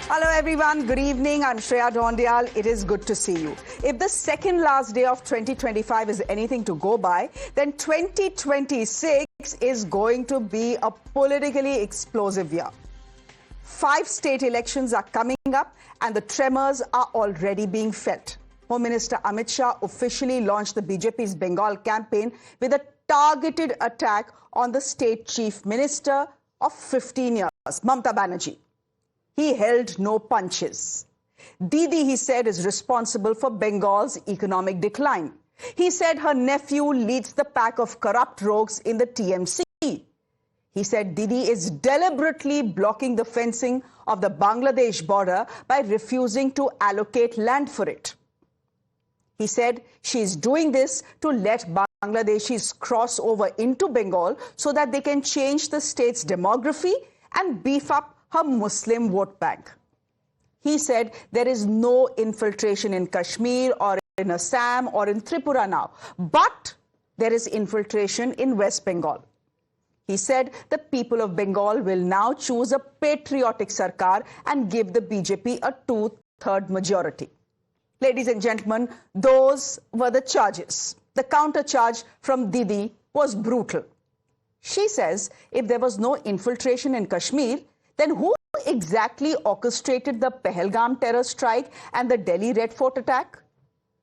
Hello everyone, good evening. I'm Shreya Dhoundial. It is good to see you. If the second last day of 2025 is anything to go by, then 2026 is going to be a politically explosive year. 5 state elections are coming up and the tremors are already being felt. Home Minister Amit Shah officially launched the BJP's Bengal campaign with a targeted attack on the state chief minister of 15 years, Mamata Banerjee. He held no punches. Didi, he said, is responsible for Bengal's economic decline. He said her nephew leads the pack of corrupt rogues in the TMC. He said Didi is deliberately blocking the fencing of the Bangladesh border by refusing to allocate land for it. He said she is doing this to let Bangladeshis cross over into Bengal so that they can change the state's demography and beef up her Muslim vote bank. He said there is no infiltration in Kashmir or in Assam or in Tripura now, but there is infiltration in West Bengal. He said the people of Bengal will now choose a patriotic Sarkar and give the BJP a 2/3 majority. Ladies and gentlemen, those were the charges. The counter charge from Didi was brutal. She says if there was no infiltration in Kashmir, then who exactly orchestrated the Pahalgam terror strike and the Delhi Red Fort attack?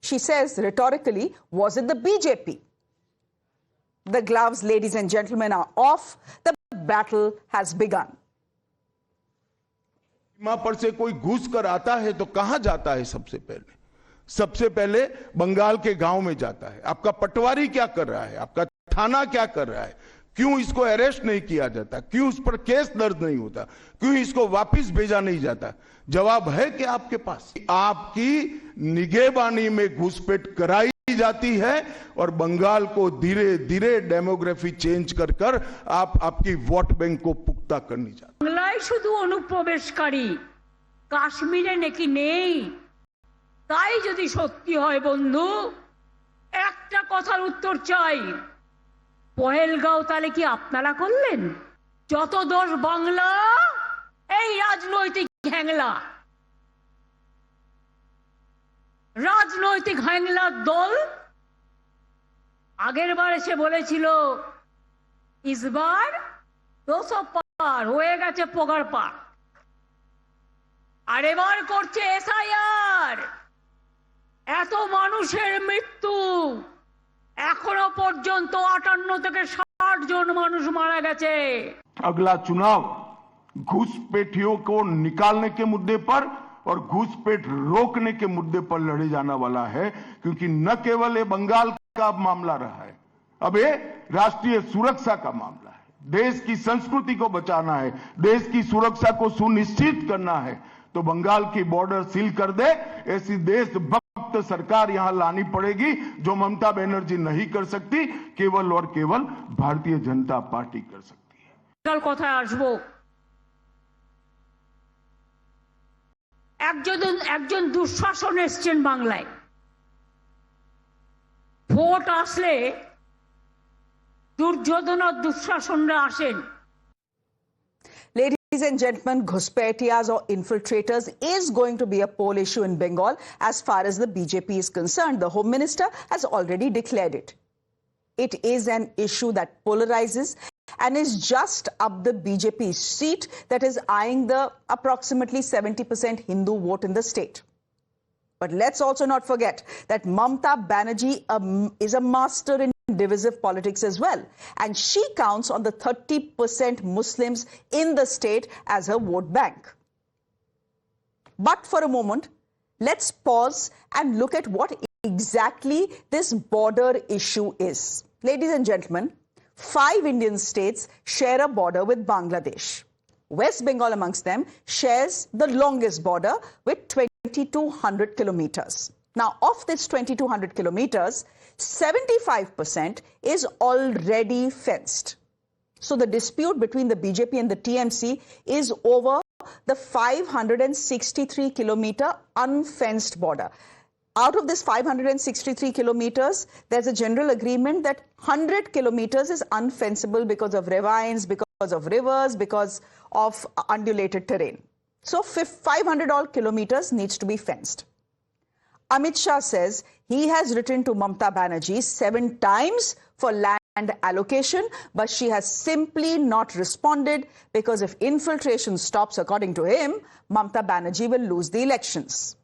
She says, rhetorically, was it the BJP? The gloves, ladies and gentlemen, are off. The battle has begun. सीमा पर से कोई घुस कर आता है तो कहां जाता है? सबसे पहले बंगाल के गांव में जाता है। आपका पटवारी क्या कर रहा है? आपका थाना क्या कर रहा है? क्यों इसको अरेस्ट नहीं किया जाता? क्यों उस पर केस दर्ज नहीं होता? क्यों इसको वापस भेजा नहीं जाता? जवाब है कि आपके पास आपकी निगहबानी में घुसपैठ कराई जाती है और बंगाल को धीरे धीरे डेमोग्राफी चेंज कर कर आपकी वोट बैंक को पुख्ता करनी चाहते। বাংলায় শুধু অনুপ্রবেশকারী, কাশ্মীরে নাকি নেই। তাই যদি সত্যি হয় বন্ধু, একটা কথার উত্তর চাই। পহেলগাঁও তাহলে কি আপনারা করলেন? যত দোষ বাংলা, এই রাজনৈতিক হ্যাংলার দল আগের বার এসে বলেছিল ইসবার 200 পার হয়ে গেছে পোগার পার, আর এবার করছে এসআইআর। এত মানুষের মৃত্যু, এখনো পর্যন্ত 58 থেকে 60 জন মানুষ মারা গেছে। अगला चुनाव घुसपैठियों को निकालने के मुद्दे पर और घुसपैठ रोकने के मुद्दे पर लड़े जाने वाला है, क्योंकि न केवल ये बंगाल का मामला रहा है, अब ये राष्ट्रीय सुरक्षा का मामला है। देश की संस्कृति को बचाना है, देश की सुरक्षा को सुनिश्चित करना है, तो बंगाल की बॉर्डर सील कर दे, ऐसी देशभक्त सरकार यहां लानी पड़ेगी, जो ममता बनर्जी नहीं कर सकती, केवल और केवल भारतीय जनता पार्टी कर सकती है। कल কথায় আসবো, একজন দুঃশাসন এসেছেন বাংলায়। ভোট আসলে দুর্যোধন আর দুঃশাসনরা আসেন। Ladies and gentlemen, Ghuspetiyas or infiltrators is going to be a poll issue in Bengal as far as the BJP is concerned. The Home Minister has already declared it. It is an issue that polarizes and is just up the BJP's seat that is eyeing the approximately 70% Hindu vote in the state. But let's also not forget that Mamata Banerjee is a master in divisive politics as well, and she counts on the 30% Muslims in the state as her vote bank. But for a moment, let's pause and look at what exactly this border issue is. Ladies and gentlemen, 5 Indian states share a border with Bangladesh. West Bengal amongst them shares the longest border with 2,200 kilometers. Now, of this 2,200 kilometers, 75% is already fenced. So the dispute between the BJP and the TMC is over the 563-kilometer unfenced border. Out of this 563 kilometers, there's a general agreement that 100 kilometers is unfensible because of ravines, because of rivers, because of undulated terrain. So 500 odd kilometers needs to be fenced. Amit Shah says he has written to Mamata Banerjee 7 times for land allocation, but she has simply not responded because if infiltration stops, according to him, Mamata Banerjee will lose the elections.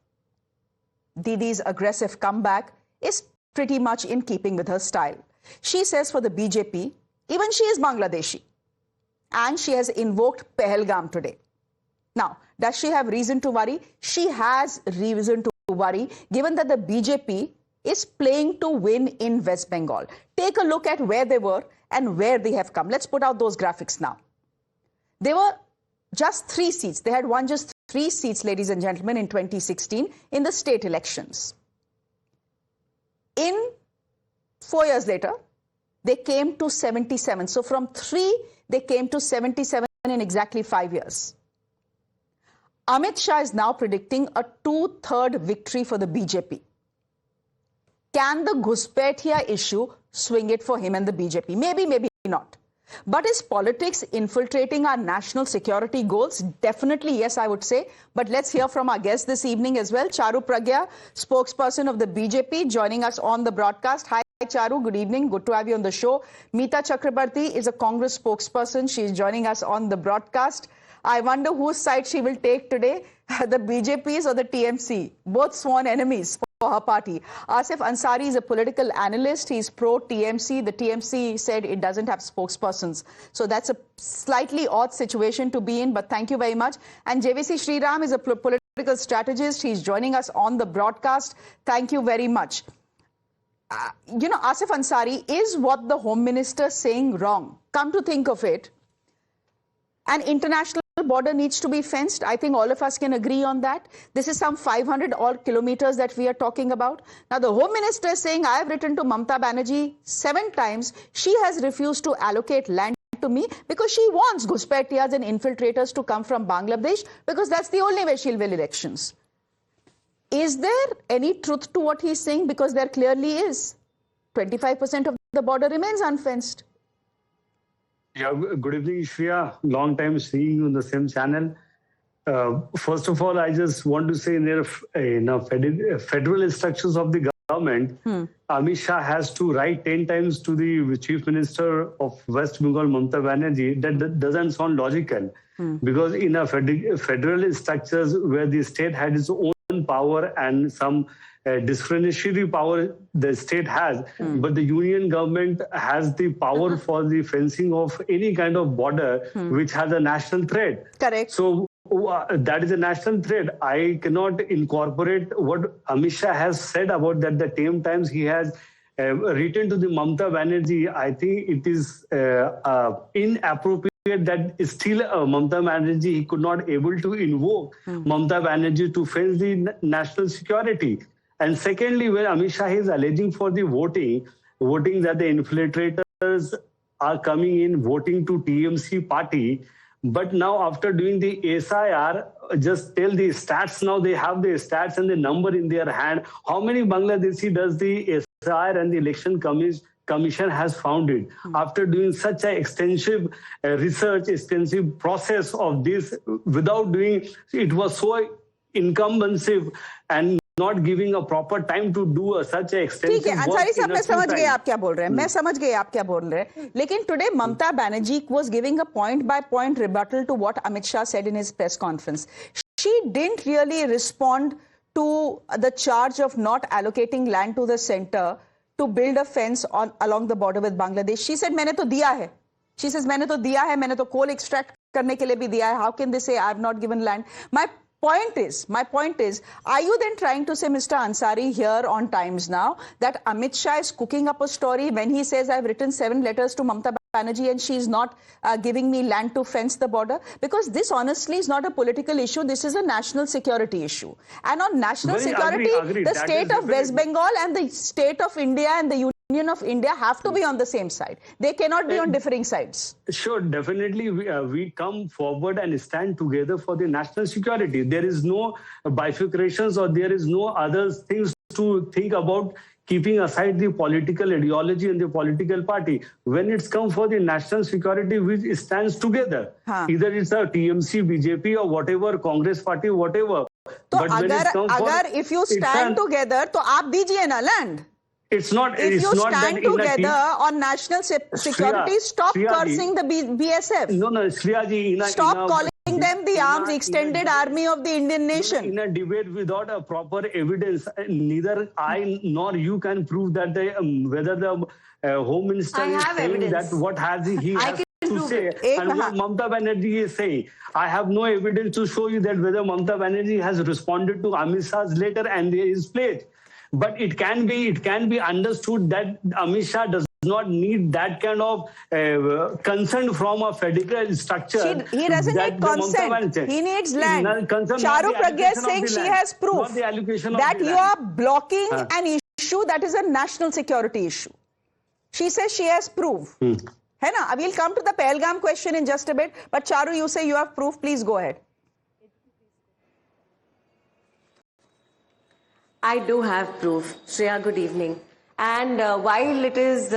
Didi's aggressive comeback is pretty much in keeping with her style. She says for the BJP, even she is Bangladeshi, and she has invoked Pahalgam today. Now, does she have reason to worry? She has reason to worry, given that the BJP is playing to win in West Bengal. Take a look at where they were and where they have come. Let's put out those graphics now. They were just 3 seats. They had won just 3 seats, ladies and gentlemen, in 2016 in the state elections. In 4 years later, they came to 77. So from 3, they came to 77 in exactly 5 years. Amit Shah is now predicting a 2/3 victory for the BJP. Can the Ghuspatia issue swing it for him and the BJP? Maybe, maybe not. But is politics infiltrating our national security goals? Definitely, yes, I would say. But let's hear from our guest this evening as well. Charu Pragya, spokesperson of the BJP, joining us on the broadcast. Hi, Charu. Good evening. Good to have you on the show. Meeta Chakrabarti is a Congress spokesperson. She's joining us on the broadcast. I wonder whose side she will take today, the BJP's or the TMC. Both sworn enemies for her party. Asif Ansari is a political analyst. He's pro-TMC. The TMC said it doesn't have spokespersons. So that's a slightly odd situation to be in, but thank you very much. And JVC Sriram is a political strategist. He's joining us on the broadcast. Thank you very much. Asif Ansari, is what the Home Minister saying wrong? Come to think of it, an international border needs to be fenced. I think all of us can agree on that. This is some 500 odd kilometers that we are talking about. Now, the Home Minister is saying, I have written to Mamata Banerjee 7 times. She has refused to allocate land to me because she wants Ghuspatias and infiltrators to come from Bangladesh because that's the only way she'll win elections. Is there any truth to what he's saying? Because there clearly is. 25% of the border remains unfenced. Yeah, good evening, Shreya. Long time seeing you on the same channel. First of all, I just want to say in federal instructions of the government, Amit Shah has to write 10 times to the Chief Minister of West Bengal, Mamata Banerjee. That doesn't sound logical because in a federal structures where the state had its own power and some discretionary power the state has, but the union government has the power for the fencing of any kind of border which has a national threat. Correct. So that is a national threat. I cannot incorporate what Amit Shah has said about that. The 10 times he has written to the Mamata Banerjee, I think it is inappropriate that still Mamata Banerjee, he could not able to invoke Mamata Banerjee to fence the national security. And secondly, when Amit Shah is alleging for the voting that the infiltrators are coming in, voting to TMC party, but now after doing the SIR, just tell the stats now, they have the stats and the number in their hand. How many Bangladeshi does the SIR and the election commission has found it? After doing such an extensive research, extensive process of this, without doing, it was so incumbensive and not giving a proper time to do such an extensive ठीक है, अंसारी साहब मैं समझ गई आप क्या बोल रहे हैं, मैं समझ गई आप क्या बोल रहे हैं, लेकिन today Mamata Banerjee was giving a point-by-point rebuttal to what Amit Shah said in his press conference. She didn't really respond to the charge of not allocating land to the center to build a fence along the border with Bangladesh. She said मैंने तो दिया है. She says मैंने तो दिया है, मैंने तो coal extract करने के लिए भी दिया है. How can they say I have not given land? My point is, are you then trying to say, Mr. Ansari, here on Times Now, that Amit Shah is cooking up a story when he says, I've written 7 letters to Mamata Banerjee and she's not giving me land to fence the border? Because this honestly is not a political issue. This is a national security issue. And on national security, agree. The state of West Bengal and the state of India and the Union of India have to be on the same side. They cannot be on differing sides. Sure, definitely we come forward and stand together for the national security. There is no bifurcations or there is no other things to think about keeping aside the political ideology and the political party. When it's come for the national security, which stands together, either it's a TMC, BJP or whatever, Congress party, whatever. So agar if you stand together, तो आप दीजिए ना land. It's not. If it's you not stand together on national security, stop cursing the BSF. No, Shreya ji, stop calling them the arms extended army of the Indian nation. In a debate without a proper evidence, neither I nor you can prove that whether the Home Minister is saying evidence. that what has he has to say and what Mamata Banerjee is saying. I have no evidence to show you that whether Mamata Banerjee has responded to Amit Shah's letter and his pledge. But it can be understood that Amit Shah does not need that kind of consent from a federal structure. He doesn't need consent. He needs land. Charu Pragya is saying she has proof that you are blocking an issue that is a national security issue. She says she has proof. Hai na? We'll come to the Pahalgam question in just a bit. But Charu, you say you have proof. Please go ahead. I do have proof. Shreya, good evening. And while it is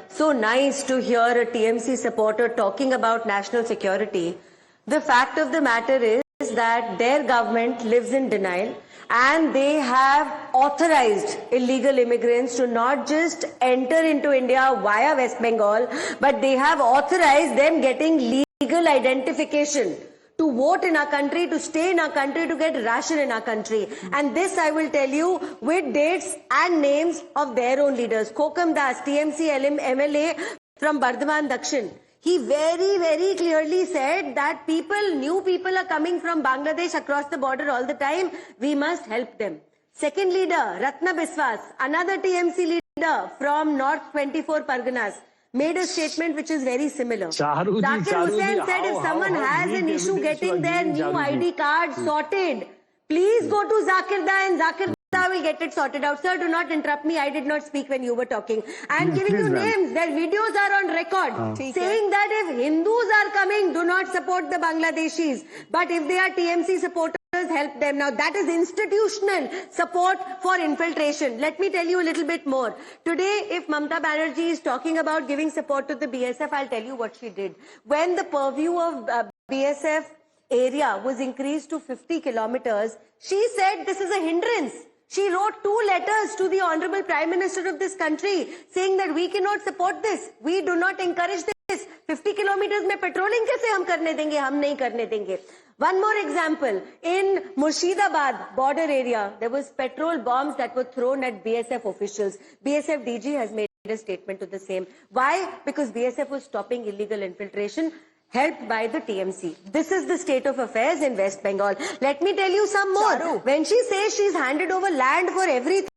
so nice to hear a TMC supporter talking about national security, the fact of the matter is that their government lives in denial and they have authorized illegal immigrants to not just enter into India via West Bengal, but they have authorized them getting legal identification to vote in our country, to stay in our country, to get ration in our country. And this I will tell you with dates and names of their own leaders. Kokam Das, TMC MLA from Bardhaman Dakshin. He very, very clearly said that new people are coming from Bangladesh across the border all the time. We must help them. Second leader, Ratna Biswas, another TMC leader from North 24 Parganas, made a statement which is very similar. Zakir Hussain said if someone has an issue getting their new ID card sorted, please go to Zakir Da and Zakir Da will get it sorted out. Sir, do not interrupt me. I did not speak when you were talking. I am giving you names. Their videos are on record saying that if Hindus are coming, do not support the Bangladeshis. But if they are TMC supporters, help them. Now that is institutional support for infiltration. Let me tell you a little bit more. Today, if Mamata Banerjee is talking about giving support to the BSF, I'll tell you what she did. When the purview of BSF area was increased to 50 kilometers, she said this is a hindrance. She wrote 2 letters to the Honorable Prime Minister of this country saying that we cannot support this. We do not encourage this. 50 kilometers mein patrolling kaise hum karne denge? Hum nahi karne denge. One more example, in Murshidabad border area, there was petrol bombs that were thrown at BSF officials. BSF DG has made a statement to the same. Why? Because BSF was stopping illegal infiltration, helped by the TMC. This is the state of affairs in West Bengal. Let me tell you some more. Charu. When she says she's handed over land for everything,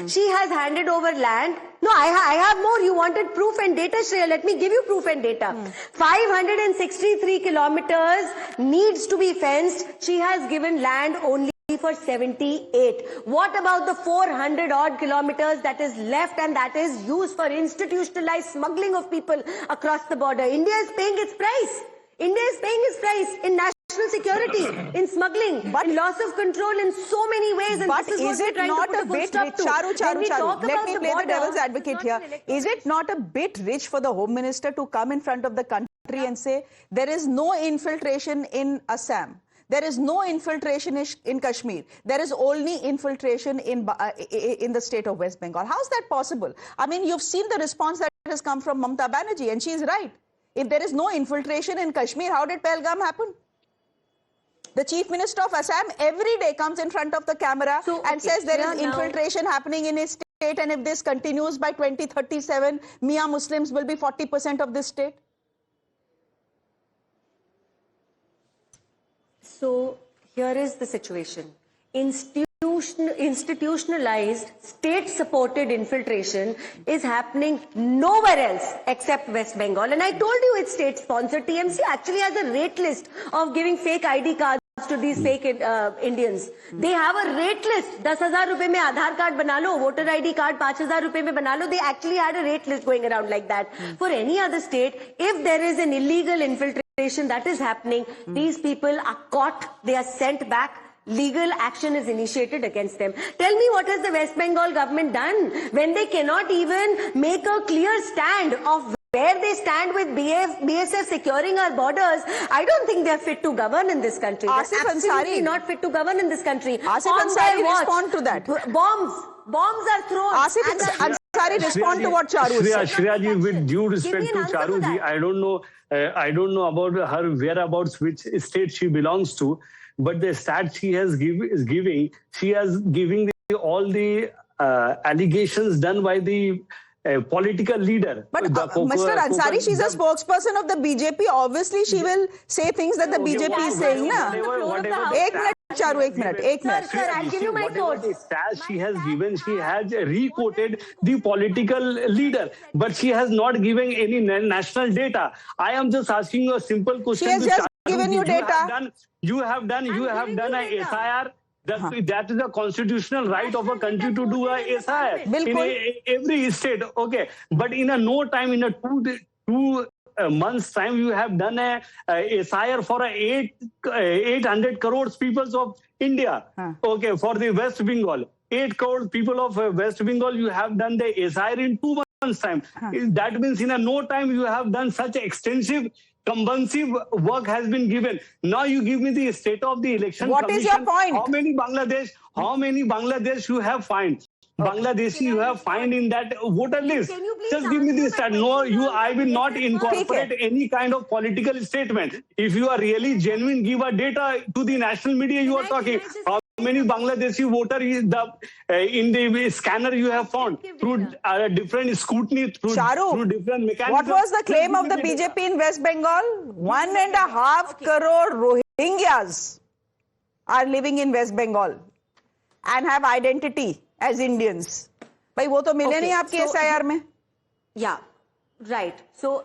she has handed over land. No, I have more. You wanted proof and data, Shreya. Let me give you proof and data. 563 kilometers needs to be fenced. She has given land only for 78. What about the 400 odd kilometers that is left and that is used for institutionalized smuggling of people across the border? India is paying its price. India is paying its price in national security, in smuggling, in loss of control in so many ways. And but this is it not a bit rich? Charu, let me play the devil's advocate here. Is it not a bit rich for the Home Minister to come in front of the country and say there is no infiltration in Assam? There is no infiltration in Kashmir. There is only infiltration in the state of West Bengal. How is that possible? I mean, you've seen the response that has come from Mamata Banerjee, and she is right. If there is no infiltration in Kashmir, how did Pahalgam happen? The Chief Minister of Assam every day comes in front of the camera and says there is infiltration happening in his state, and if this continues by 2037, Mia Muslims will be 40% of this state. So here is the situation. Institutionalized, state-supported infiltration is happening nowhere else except West Bengal. And I told you it's state-sponsored. TMC actually has a rate list of giving fake ID cards to these fake Indians. They have a rate list. 10,000 rupees mein Aadhaar card bana lo, voter ID card 5,000 rupees mein bana lo. They actually had a rate list going around like that. For any other state, if there is an illegal infiltration that is happening, these people are caught, they are sent back, legal action is initiated against them. Tell me, what has the West Bengal government done when they cannot even make a clear stand of where they stand with BSF securing our borders? I don't think they're fit to govern in this country. Asif They're absolutely Ansari. not fit to govern in this country. Asif Ansari, respond to that. Bombs are thrown. Asif Ansari, respond to what Charu said. Shreya ji, with due respect to Charu ji, I don't know about her whereabouts, which state she belongs to, but the stats she has she has giving all the allegations done by the political leader. But Mr. Ansari, she's a spokesperson of the BJP. Obviously, she will say things that the BJP is saying. Charu, एक minute. Sir, I'll give you my source. The stats she has given, she has re-quoted the political leader, but she has not given any national data. I am just asking you a simple question. She has just given you data. You have done a SIR. That is a constitutional right of a country to do a SIR in every state. Okay, but in a no time, in a two months time, you have done a SIR for 800 crores people of India. Okay, for the West Bengal, 8 crore people of West Bengal, you have done the SIR in 2 months time. That means in a no time you have done such extensive comprehensive work has been given. Now you give me the state of the election. What commission. is your point? How many Bangladesh you have fined? Bangladeshi you have fined in that voter list. Just give me this stat. No, I will not incorporate any kind of political statement. If you are really genuine, give a data to the national media you are talking. How many Bangladeshi voters in the scanner you have found through different scrutiny, through different mechanisms? What was the claim of the BJP in West Bengal? 1.5 crore Rohingyas are living in West Bengal and have identity as Indians. भाई वो तो मिले नहीं आपकी SIR में? Yeah, right. So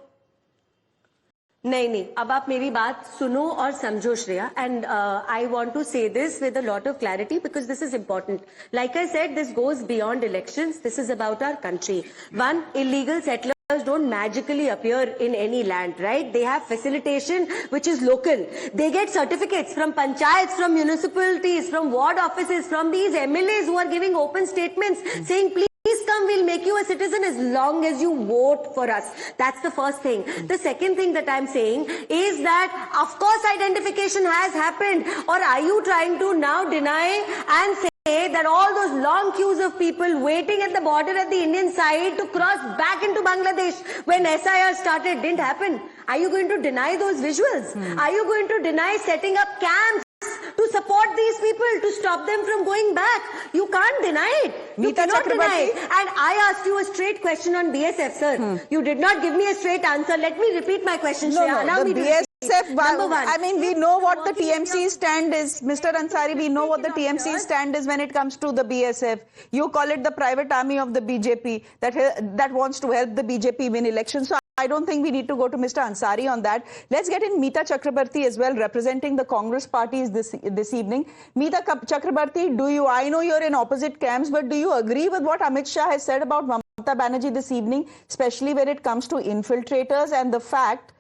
नहीं, अब आप मेरी बात सुनो और समझो Shreya, and I want to say this with a lot of clarity because this is important. Like I said, this goes beyond elections. This is about our country. One, illegal settlers don't magically appear in any land, right? They have facilitation which is local. They get certificates from panchayats, from municipalities, from ward offices, from these MLAs who are giving open statements saying, please come, we'll make you a citizen as long as you vote for us. That's the first thing. The second thing that I'm saying is that, of course, identification has happened. Or are you trying to now deny and say that all those long queues of people waiting at the border at the Indian side to cross back into Bangladesh when SIR started didn't happen? Are you going to deny those visuals? Are you going to deny setting up camps to support these people, to stop them from going back? You can't deny it. You cannot deny it. And I asked you a straight question on BSF, sir. You did not give me a straight answer. Let me repeat my question, Shreya. No, the BSF, I mean, we know what the TMC stand is. Mr. Ansari, we know what the TMC stand is when it comes to the BSF. You call it the private army of the BJP that wants to help the BJP win elections. So I don't think we need to go to Mr. Ansari on that. Let's get in Meeta Chakrabarti as well, representing the Congress parties this evening. Meeta Chakrabarti, I know you're in opposite camps, but do you agree with what Amit Shah has said about Mamata Banerjee this evening, especially when it comes to infiltrators and the fact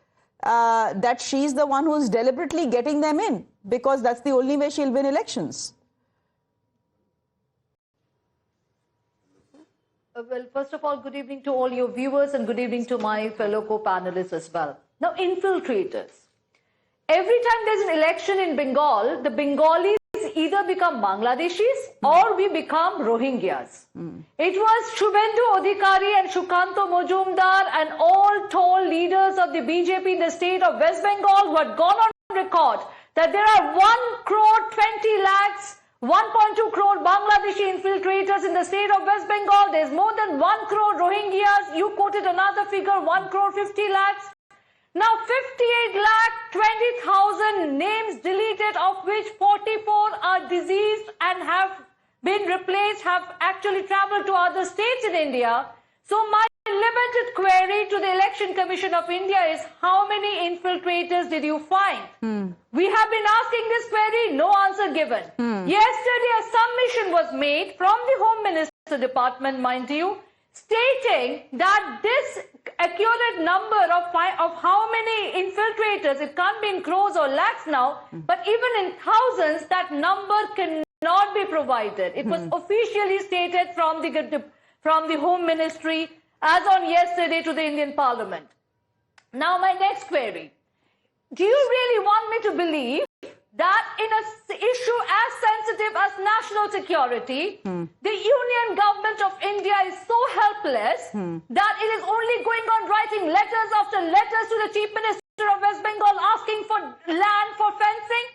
that she's the one who's deliberately getting them in because that's the only way she'll win elections? Well, first of all, good evening to all your viewers and good evening to my fellow co-panelists as well. Now, infiltrators. Every time there's an election in Bengal, the Bengalis either become Bangladeshis or we become Rohingyas. It was Shubhendu Adhikari and Shukanto Mojumdar and all tall leaders of the BJP in the state of West Bengal who had gone on record that there are 1.2 crore Bangladeshi infiltrators in the state of West Bengal. There's more than 1 crore Rohingyas. You quoted another figure, 1 crore 50 lakhs. Now 58,20,000 names deleted, of which 44 are diseased and have been replaced, have actually traveled to other states in India. So my limited query to the Election Commission of India is, how many infiltrators did you find? We have been asking this query, no answer given. Yesterday a submission was made from the Home Minister Department, mind you, stating that this accurate number of how many infiltrators, it can't be in crores or lakhs now, but even in thousands, that number cannot be provided. It was officially stated from the Home Ministry as on yesterday to the Indian Parliament. Now my next query. Do you really want me to believe that in an issue as sensitive as national security, the Union Government of India is so helpless that it is only going on writing letters after letters to the Chief Minister of West Bengal asking for land for fencing?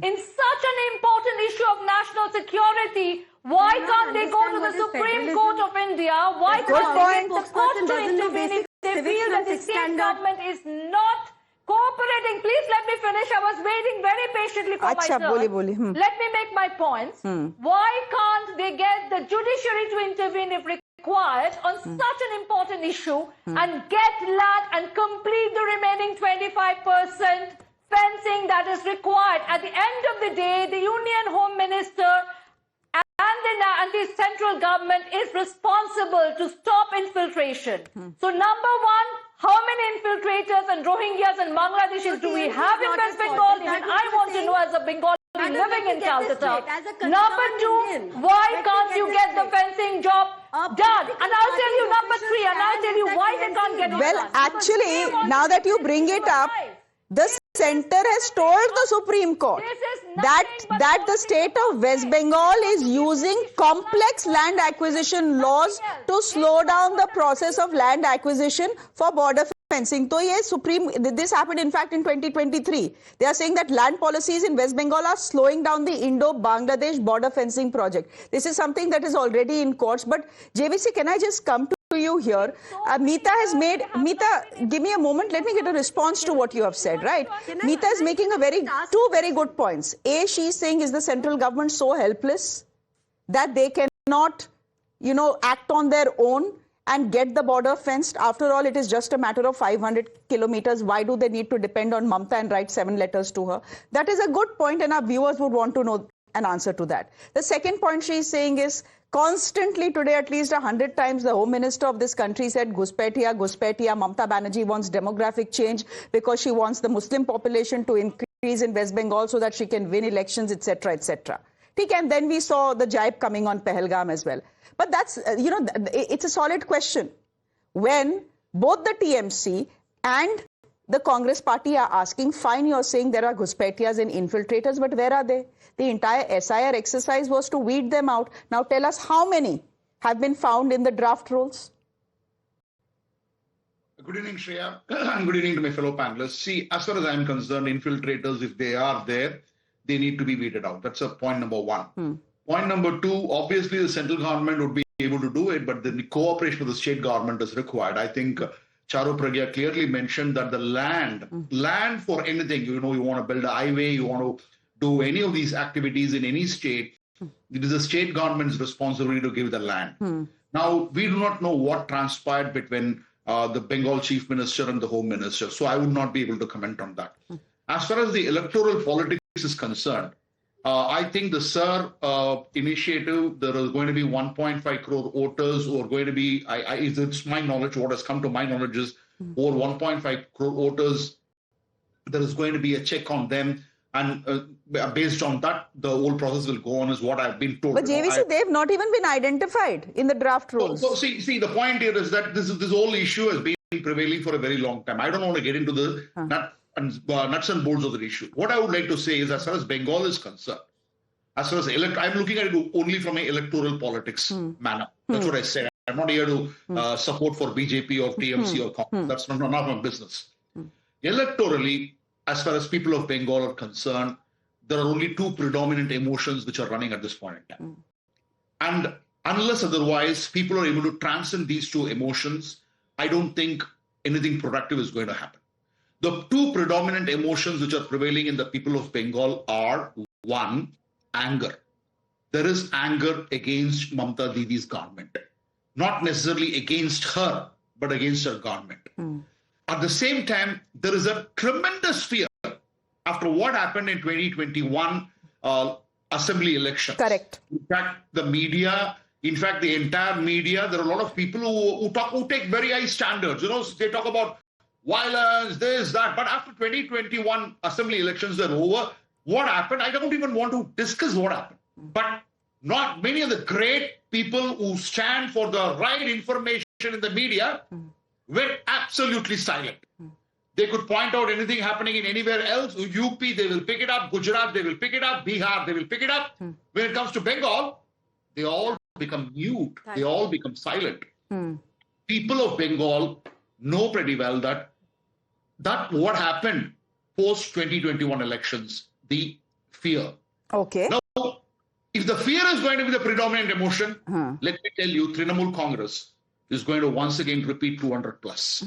In such an important issue of national security, why can't they go to the Supreme Court of India? Why can't they get the court to intervene if they feel that the state government is not cooperating? Please let me finish. I was waiting very patiently for my turn. Let me make my points. Why can't they get the judiciary to intervene if required on such an important issue and get land and complete the remaining 25% fencing that is required? At the end of the day, the Union Home Minister and the central government is responsible to stop infiltration. So number one, how many infiltrators and Rohingyas and Bangladeshis do we have in West Bengal? Even I want to know as a Bengali living in Calcutta. Number two, why can't you get the fencing job done? And I'll tell you number three, and I'll tell you why they can't get it done. Well, actually, now that you bring it up, the center has told the Supreme Court that the state of West Bengal is using complex land acquisition laws to slow down the process of land acquisition for border fencing. So yes, this happened in fact in 2023. They are saying that land policies in West Bengal are slowing down the Indo-Bangladesh border fencing project. This is something that is already in courts. But JVC, can I just come to you here? Meeta, give me a moment. Let me get a response to what you have said, right? Meeta is making two very good points. A, she's saying, is the central government so helpless that they cannot, act on their own and get the border fenced? After all, it is just a matter of 500 kilometers. Why do they need to depend on Mamata and write 7 letters to her? That is a good point, and our viewers would want to know an answer to that. The second point she is saying is, constantly today, at least 100 times, the Home Minister of this country said, Guspetiya, Guspetiya. Mamata Banerjee wants demographic change because she wants the Muslim population to increase in West Bengal so that she can win elections, etc., etc. And then we saw the jibe coming on Pahalgam as well. But that's, it's a solid question. When both the TMC and the Congress party are asking, fine, you're saying there are Guspetiyas and infiltrators, but where are they? The entire SIR exercise was to weed them out. Now tell us how many have been found in the draft rolls? Good evening, Shreya, and good evening to my fellow panelists. See, as far as I'm concerned, infiltrators, if they are there, they need to be weeded out. That's a point number one. Point number two, obviously the central government would be able to do it, but the cooperation of the state government is required. I think Charu Pragya clearly mentioned that the land for anything, you want to build a highway, you want to do any of these activities in any state, it is the state government's responsibility to give the land. Now, we do not know what transpired between the Bengal Chief Minister and the Home Minister, so I would not be able to comment on that. As far as the electoral politics is concerned, I think the SIR initiative, there is going to be 1.5 crore voters who are going to be, it's my knowledge, what has come to my knowledge is over 1.5 crore voters, there is going to be a check on them. And based on that, the whole process will go on, is what I've been told. But JVC, they've not even been identified in the draft rolls. So see, the point here is that this whole issue has been prevailing for a very long time. I don't want to get into the nuts and bolts of the issue. What I would like to say is, as far as Bengal is concerned, as far as I'm looking at it only from an electoral politics manner. That's what I said. I'm not here to support for BJP or TMC or Congress. That's not my business. Electorally, as far as people of Bengal are concerned, there are only two predominant emotions which are running at this point in time. And unless otherwise people are able to transcend these two emotions, I don't think anything productive is going to happen. The two predominant emotions which are prevailing in the people of Bengal are, one, anger. There is anger against Mamata Didi's government. Not necessarily against her, but against her government. At the same time, there is a tremendous fear after what happened in 2021 assembly election. Correct. In fact, the media In fact, the entire media, there are a lot of people who take very high standards. You know, they talk about violence, this, that. But after 2021 assembly elections are over, what happened? I don't even want to discuss what happened. But not many of the great people who stand for the right information in the media were absolutely silent. They could point out anything happening in anywhere else. UP, they will pick it up. Gujarat, they will pick it up. Bihar, they will pick it up. When it comes to Bengal, they all become mute. They all become silent. People of Bengal know pretty well that what happened post 2021 elections, the fear. Okay. Now, if the fear is going to be the predominant emotion, let me tell you, Trinamool Congress is going to once again repeat 200 plus.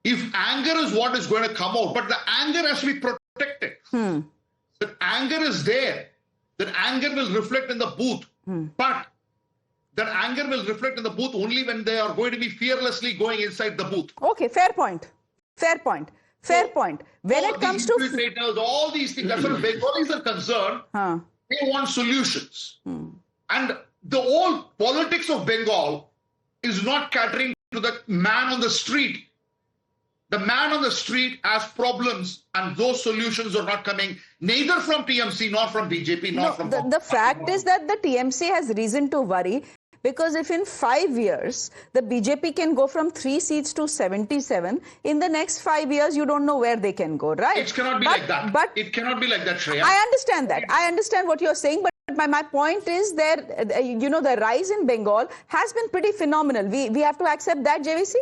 If anger is what is going to come out, but the anger has to be protected. That anger is there. That anger will reflect in the booth. But that anger will reflect in the booth only when they are going to be fearlessly going inside the booth. Okay, fair point. Fair point. Fair point. When it comes to infiltrators, all these things, as far as Bengalis are concerned, they want solutions. And the whole politics of Bengal is not catering to the man on the street. The man on the street has problems, and those solutions are not coming neither from TMC nor from BJP nor from the fact is that the TMC has reason to worry, because if in 5 years the BJP can go from 3 seats to 77, in the next 5 years you don't know where they can go, right? It cannot be like that. But it cannot be like that, Shreya. I understand that. I understand what you're saying, but my point is that, you know, the rise in Bengal has been pretty phenomenal. We have to accept that, JVC.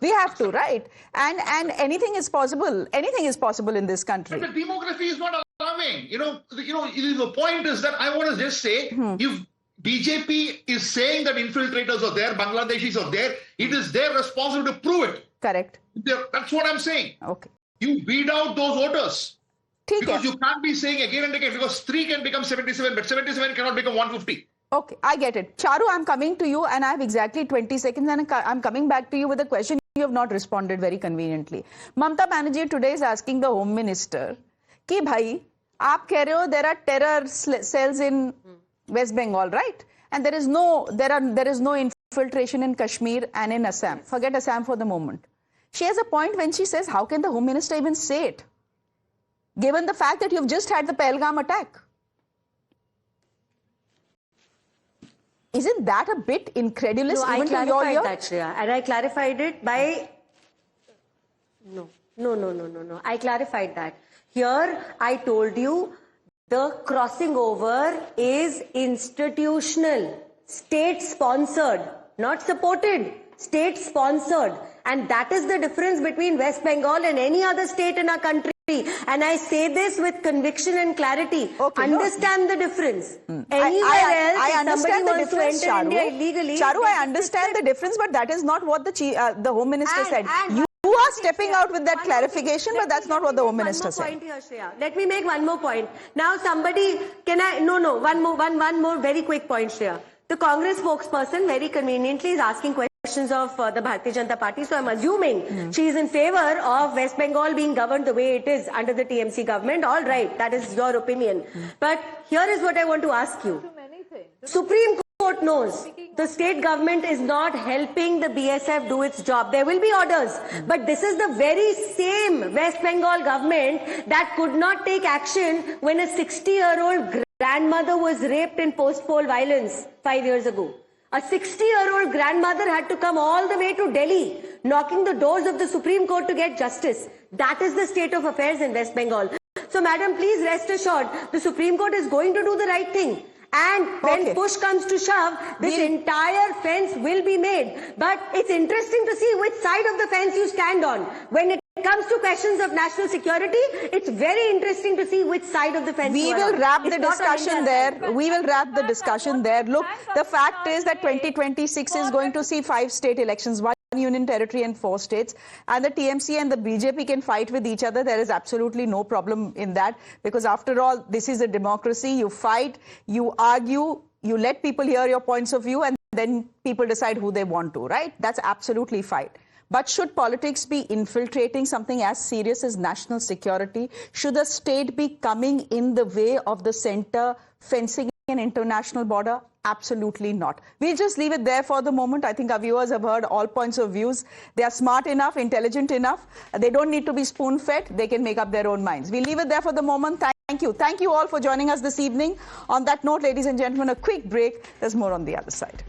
We have to, right? And anything is possible. Anything is possible in this country. But the demography is not alarming. The point is that I want to just say, if BJP is saying that infiltrators are there, Bangladeshis are there, it is their responsibility to prove it. Correct. That's what I'm saying. Okay. You weed out those voters. Because you can't be saying again and again, because 3 can become 77, but 77 cannot become 150. Okay, I get it. Charu, I'm coming to you, and I have exactly 20 seconds, and I'm coming back to you with a question you have not responded very conveniently. Mamata Banerjee today is asking the Home Minister, ki bhai, aap keh rahe ho, there are terror cells in West Bengal, right? And there is no infiltration in Kashmir and in Assam. Forget Assam for the moment. She has a point when she says, how can the Home Minister even say it, given the fact that you've just had the Pahalgam attack? Isn't that a bit incredulous? No, even I to your clarified ear? that, Shreya. And I clarified it by... No. I clarified that. Here, I told you the crossing over is institutional, state-sponsored, not supported, state-sponsored. And that is the difference between West Bengal and any other state in our country. And I say this with conviction and clarity. Okay, understand the difference. Anywhere else, I understand the difference, Charu. Illegally, Charu, I understand the difference, but that is not what the Home Minister said. You are stepping out with that clarification, but that's not what the Home Minister said. One more point here, Shreya. Let me make one more point. Now somebody, one more very quick point, Shreya. The Congress spokesperson very conveniently is asking questions of the Bharatiya Janata Party. So I'm assuming she is in favor of West Bengal being governed the way it is under the TMC government. All right, that is your opinion. But here is what I want to ask you. Supreme Court knows the state government is not helping the BSF do its job. There will be orders. But this is the very same West Bengal government that could not take action when a 60-year-old grandmother was raped in post-poll violence 5 years ago. A 60-year-old grandmother had to come all the way to Delhi, knocking the doors of the Supreme Court to get justice. That is the state of affairs in West Bengal. So, madam, please rest assured, the Supreme Court is going to do the right thing. And when push comes to shove, this entire fence will be made. But it's interesting to see which side of the fence you stand on. When it comes to questions of national security, it's very interesting to see which side of the fence we will wrap the discussion there. We will wrap the discussion there. Look, the fact is that 2026 is going to see 5 state elections, 1 union territory and 4 states, and the TMC and the BJP can fight with each other. There is absolutely no problem in that, because after all, this is a democracy. You fight, you argue, you let people hear your points of view, and then people decide who they want to, right? That's absolutely fine. But should politics be infiltrating something as serious as national security? Should the state be coming in the way of the center, fencing and an international border? Absolutely not. We'll just leave it there for the moment. I think our viewers have heard all points of views. They are smart enough, intelligent enough. They don't need to be spoon-fed. They can make up their own minds. We'll leave it there for the moment. Thank you. Thank you all for joining us this evening. On that note, ladies and gentlemen, a quick break. There's more on the other side.